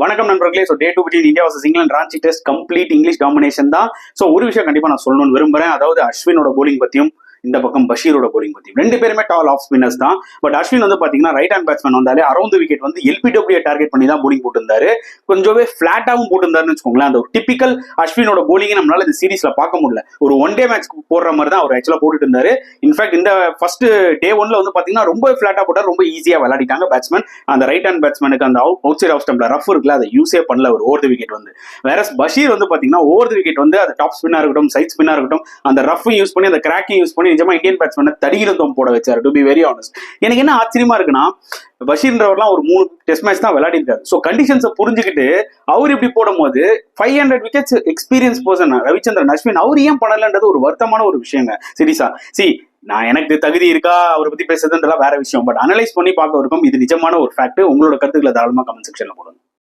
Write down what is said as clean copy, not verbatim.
வணக்கம் நண்பர்களே. So day 2 between India versus England Ranchi test complete English domination தான். ஸோ ஒரு விஷயம் கண்டிப்பா நான் சொல்லணும்னு விரும்புறேன். அதாவது அஸ்வினோட போலிங் பத்தியும் இந்த பக்கம் பஷீரோட போலிங் பத்தியும். ரெண்டு பேருமே டால் ஆஃப் ஸ்பின்னர்ஸ் தான். பட் அஸ்வின் வந்து பாத்தீங்கன்னா ரைட் ஹேண்ட் பேட்ஸ்மேன் வந்தாலே அரௌண்ட் விக்கெட் வந்து எல்பிடபிள்யூ டார்கெட் பண்ணி தான் போலிங் போட்டிருந்தாரு. கொஞ்சமே பிளாட்டாவும் போட்டிருந்தாருன்னு வச்சுக்கோங்களேன். அந்த ஒரு டிபிக்கல் அஸ்வினோட போலிங் நம்மளால இந்த சீரீஸ்ல பார்க்க முடியல. ஒரு ஒன் டே மேட்ச் போடுற மாதிரி தான் அவர் ஆக்சுவலா போட்டுட்டு இருந்தாரு. இன்ஃபேக்ட் இந்த ஃபர்ஸ்ட் டே 1ல வந்து பாத்தீங்கன்னா ரொம்ப பிளாட்டா போட்டார். ரொம்ப ஈஸியா விளையாடிட்டாங்க பேட்ஸ்மேன். அந்த ரைட் ஹேண்ட் பேட்ஸ்மேனுக்கு அந்த அவுட் சைட் ஆஃப் ஸ்டம்ப்ல ரஃப் இருக்குல்ல, அதை யூஸே பண்ணல ஒரு ஓவர் தி விக்கெட் வந்து. வேற பஷீர் வந்து பாத்தீங்கன்னா ஓவர் தி விக்கெட் வந்து அது டாப் ஸ்பின்னா இருக்கட்டும், சைட் ஸ்பின்னா இருக்கட்டும், அந்த ரஃப் யூஸ் பண்ணி அந்த கிராக்கிங் யூஸ் பண்ணி நிஜமா இந்தியன் பேட்ஸ்மேன் தடிகிரந்தம் போட வச்சாரு. டு பி வெரி ஆனஸ்ட், எனக்கு என்ன ஆச்சரியமா இருக்குன்னா பஷீர்ன்றவர்லாம் ஒரு 3 டெஸ்ட் மேட்ச் தான் விளையாடி இருக்காரு. ஸோ கண்டிஷன்ஸை புரிஞ்சுக்கிட்டு அவர் இப்படி போடும் போது 500 wickets experience person Ravichandran Ashwin அவர் ஏன் பண்ணலன்றது ஒரு வருத்தமான ஒரு விஷயங்க. சீரியஸா நான் எனக்கு தகுதி இருக்கா அவரை பத்தி பேசுறதுன்றலாம் வேற விஷயம். பட் அனலைஸ் பண்ணி பார்க்க இருக்கும் இது நிஜமான ஒரு ஃபேக்ட். உங்களோட கருத்துக்களை தாராளமா கமெண்ட் செக்ஷன்ல போடுங்க.